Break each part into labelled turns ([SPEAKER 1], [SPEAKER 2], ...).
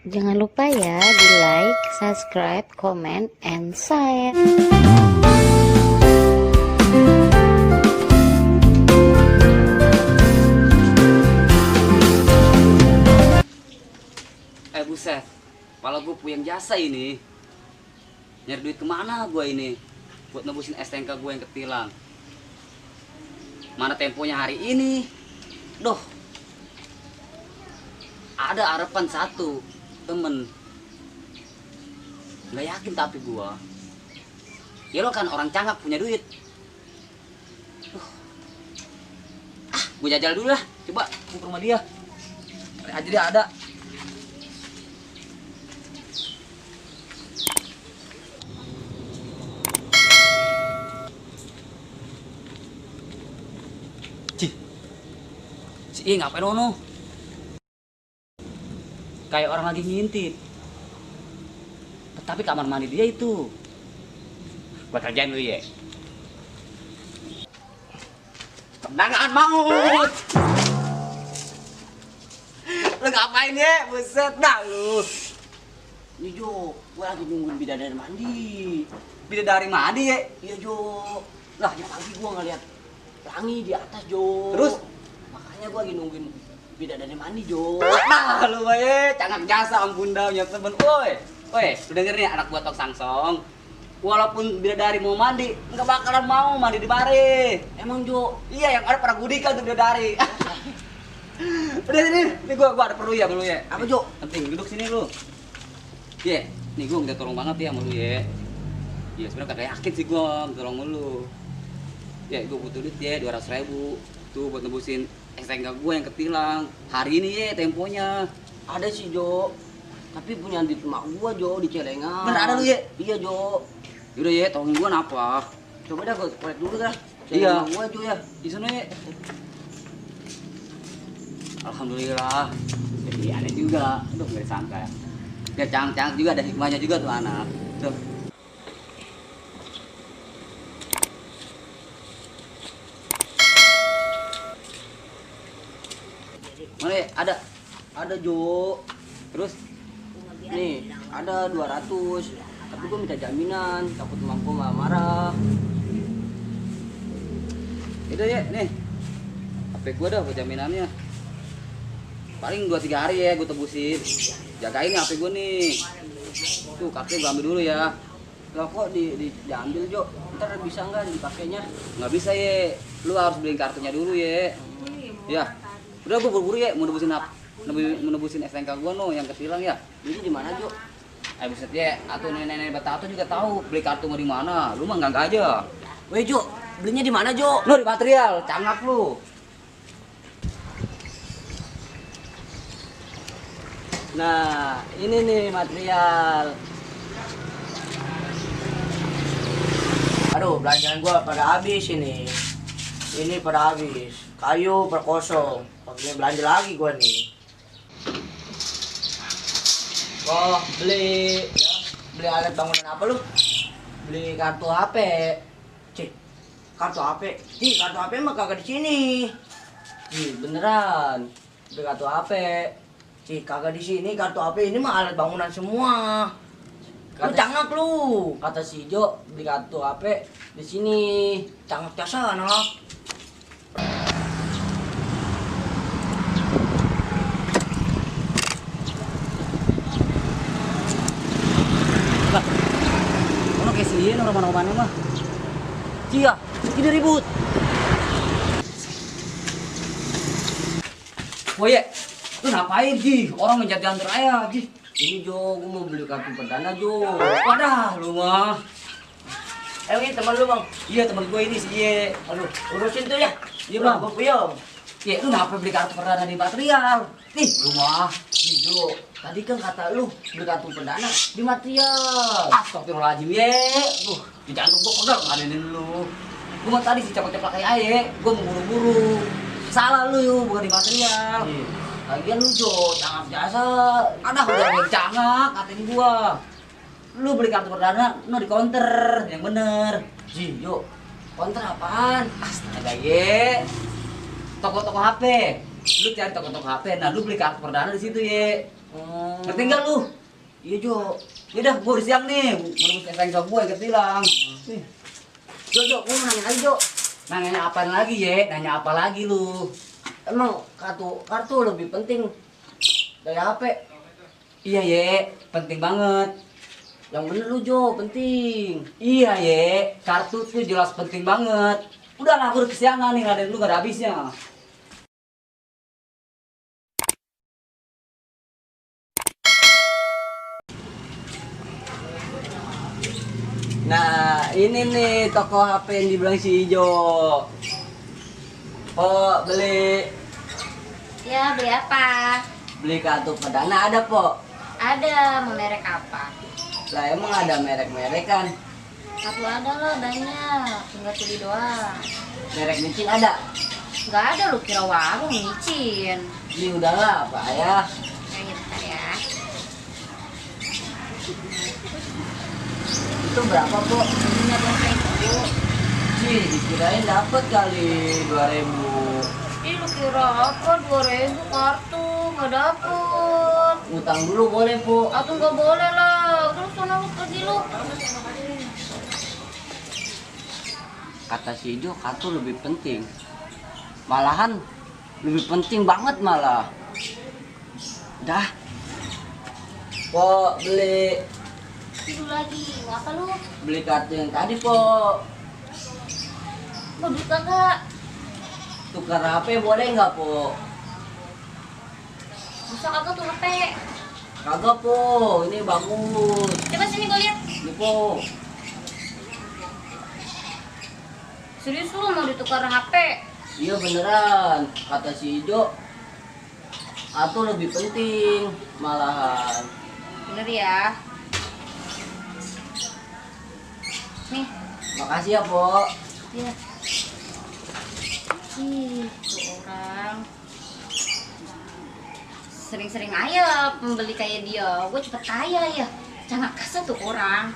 [SPEAKER 1] Jangan lupa ya di like, subscribe, comment, and share.
[SPEAKER 2] Buset, kepala gue puyeng jasa ini. Nyari duit kemana gue ini buat nebusin STNK gue yang ketilang. Mana temponya hari ini? Doh, ada harapan satu temen, nggak yakin tapi gue. Ya lo kan orang cangak punya duit. Gue jajal dulu lah. Coba gue ke rumah dia. Aja dia ada. Si ngapain ono? Kayak orang lagi ngintip. Tapi kamar mandi dia itu. Gua kerjain lu ya. Tendangan maut. Lu ngapain ya? Buset dah lu. Nih Jo, gua lagi nungguin bidadari mandi. Bidadari mandi ya? Iya Jo. Lah, ya pagi gua ngeliat pelangi di atas Jo. Terus? Makanya gua lagi nungguin bidadari mandi Jo. Nah lu bae, cangak jasa ampun dah punya temen. Woi, lu denger nih anak gua tok sangsong. Walaupun bidadari mau mandi, nggak bakalan mau mandi di mari. Emang Jo? Iya, yang ada para gudika tuh bidadari. Udah ini gua ada perlu ya dulu ya. Apa Jo? Penting duduk sini lu. Iya, nih gua minta tolong banget ya sama lu ya. Iya, sebenarnya kagak yakin sih gua tolong lu. Ya, gua butuh duit ya 200.000 tuh buat nebusin STNK gue yang ketilang. Hari ini ya temponya.
[SPEAKER 3] Ada sih Jo, tapi punya di emak gua Jo di Celengan.
[SPEAKER 2] Bener ada lu ya?
[SPEAKER 3] Iya Jo.
[SPEAKER 2] Yaudah ya, tolongin gue napa?
[SPEAKER 3] Coba dah gua kolek dulu dah.
[SPEAKER 2] Iya.
[SPEAKER 3] Emak gua Jo ya.
[SPEAKER 2] Di sana ya. Alhamdulillah. Jadi ada juga. Aduh nggak disangka ya. Dia cang-cang juga, ada hikmahnya juga tuh anak. Tuh. Mana ya?
[SPEAKER 3] Ada Jo.
[SPEAKER 2] Terus?
[SPEAKER 3] Nih, ada 200. Tapi gua minta jaminan, takut emak gua marah.
[SPEAKER 2] Itu ya, nih. HP gue dah buat jaminannya. Paling 2-3 hari ya gue tebusin. Jagain nih HP gue nih. Tuh kartunya gue ambil dulu ya.
[SPEAKER 3] Lah kok diambil Jo? Ntar bisa nggak dipakainya?
[SPEAKER 2] Nggak bisa ya. Lu harus beliin kartunya dulu ya. Ya. Udah gue buru-buru ya mau nebusin STNK gue no yang ketilang ya.
[SPEAKER 3] Ini di mana Jo?
[SPEAKER 2] Buset ya, atau nenek-nenek Batato juga tahu beli kartu mau di mana. Lu mah enggak aja.
[SPEAKER 3] Weh Jo, belinya di mana Jo?
[SPEAKER 2] Lu di material, cangap lu.
[SPEAKER 3] Nah, ini nih material. Aduh, belanjaan gua pada habis ini. Ini pada habis. Kayu perkosong. Pakai belanja lagi gua nih. Oh, beli ya. Beli alat bangunan apa lu? Beli kartu HP. Cih, kartu HP. Kartu HP mah kagak di sini. Beneran. Beli kartu HP. Kagak di sini, kartu HP ini mah alat bangunan semua. Lu cangak lu. Kata si Jo beli kartu HP di sini. Cangak jasa anak.
[SPEAKER 2] Lah. Ono kayak sih orang-orang mah. Cia, ini ribut. Oh iya, lu ngapain Ji? Orang menjadi antar ayah Ji.
[SPEAKER 3] Ini Jo, gua mau beli kartu perdana Jo.
[SPEAKER 2] Wadah, lu mah.
[SPEAKER 3] Ini teman lu bang.
[SPEAKER 2] Iya teman gue ini sih. Iya.
[SPEAKER 3] Aduh, urusin tuh ya.
[SPEAKER 2] Iya bang.
[SPEAKER 3] Gua puyeng.
[SPEAKER 2] Iya, lu ngapa beli kartu perdana di material? Nih, lu mah.
[SPEAKER 3] Nih Jo, tadi kan kata lu beli kartu perdana di material.
[SPEAKER 2] Astagfirullahaladzim ye. Tuh, di jantung gua pegel ngadenin lu. Gua mah tadi si cepet-cepet kayak aye. Gua mau buru-buru. Salah lu yuk, bukan di material.
[SPEAKER 3] Lagian lu Jo, cangak jasa.
[SPEAKER 2] Ada udah yang cangak, katain gua. Lu beli kartu perdana, lu di counter, yang bener.
[SPEAKER 3] Ji, Jo, konter apaan?
[SPEAKER 2] Astaga ye. Toko-toko HP. Lu cari toko-toko HP, nah lu beli kartu perdana di situ ye. Ngerti nggak lu? Iya Jo. Ya udah, gua udah siang nih. Merebus SNK gua yang ketilang. Nih.
[SPEAKER 3] Jo, gua nanya lagi Jo.
[SPEAKER 2] Nanya apa lagi ye? Nanya apa lagi lu?
[SPEAKER 3] Emang kartu lebih penting dari HP?
[SPEAKER 2] Iya ye, penting banget.
[SPEAKER 3] Yang bener lu Jo, penting.
[SPEAKER 2] Iya ye, kartu tuh jelas penting banget. Udah lah, aku udah kesiangan nih, lu gak ada habisnya. Nah, ini nih toko HP yang dibilang si Ijo. Oh, beli
[SPEAKER 1] Ya, beli apa?
[SPEAKER 2] kartu Perdana ada, Po.
[SPEAKER 1] Ada, mau merek apa?
[SPEAKER 2] Lah emang ada merek-merek kan?
[SPEAKER 1] Satu ada loh, banyak. Tinggal pilih doang.
[SPEAKER 2] Merek micin ada.
[SPEAKER 1] Nggak ada lu kira warung micin.
[SPEAKER 2] Ini udahlah, Pak ya.
[SPEAKER 1] Kayak bentar ya.
[SPEAKER 2] Itu berapa, Po?
[SPEAKER 1] 15.000.
[SPEAKER 2] Cih, dikirain dapat kali 2.000.
[SPEAKER 1] Ih, lu kira apa? 2.000 kartu, nggak dapet.
[SPEAKER 2] Utang dulu boleh, Po.
[SPEAKER 1] Aku nggak boleh lah. Udah sana lu pergi lu.
[SPEAKER 2] Kata si Ijo, kartu lebih penting. Malahan lebih penting banget malah. Dah. Po, beli
[SPEAKER 1] Itu lagi, mau apa lu?
[SPEAKER 2] beli kartu yang tadi, Po.
[SPEAKER 1] Mau duit kagak?
[SPEAKER 2] Tukar HP boleh nggak, Po?
[SPEAKER 1] Bisa kagak tuh HP?
[SPEAKER 2] Kagak, Po. Ini bagus.
[SPEAKER 1] Coba sini gue lihat.
[SPEAKER 2] Ini, Po.
[SPEAKER 1] Serius lu mau ditukar HP?
[SPEAKER 2] Iya beneran. Kata si Ijo, kartu lebih penting malahan.
[SPEAKER 1] Bener ya? Nih,
[SPEAKER 2] Makasih ya, Po.
[SPEAKER 1] ya. Ih, tuh orang sering-sering aja pembeli kayak dia. Gue cepet kaya ya. Jangan kasar tuh orang.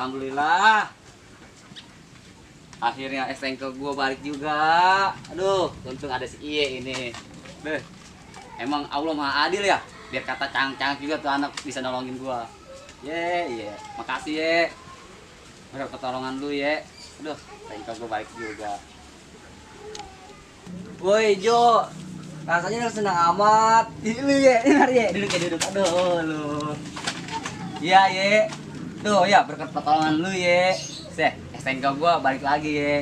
[SPEAKER 2] Alhamdulillah. Akhirnya SNK gua balik juga. Aduh, untung ada si Iye ini. Beh, emang Allah Maha Adil ya. Biar kata cang-cang juga tuh anak bisa nolongin gua. Ye. Makasih ye. Berkat pertolongan lu ye. Aduh, SNK gua balik juga. Woi Jo, rasanya senang amat. Lu ye, dengar ye. Duduk. Aduh lu. Iya ye. Tuh ya berkat pertolongan lu ye. SNK gua balik lagi ye.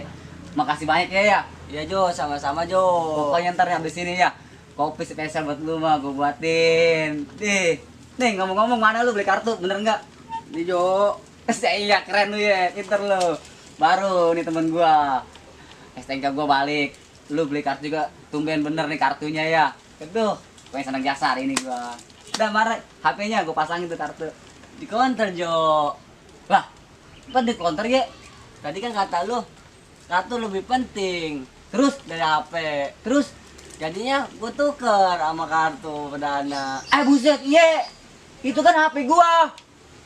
[SPEAKER 2] Makasih banyak ya.
[SPEAKER 3] Iya Jo, sama-sama Jo.
[SPEAKER 2] Pokoknya ntar habis ini ya kopi spesial buat lu mah gua buatin. Nih ngomong-ngomong mana lu beli kartu bener nggak? Nih Jo. Iya keren lu ya, pinter lu. Baru nih temen gua. SNK gua balik. Lu beli kartu juga tumben bener nih kartunya ya. Itu pengen senang jasa hari ini gua. Udah marah HP-nya gua pasangin tuh kartu. Di counter Jo. Lah, apa di counter ya? Tadi kan kata lu kartu lebih penting. Terus dari HP. Terus jadinya gue tuker sama kartu Perdana. Buset, ye. Itu kan HP gua.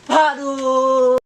[SPEAKER 2] Aduh.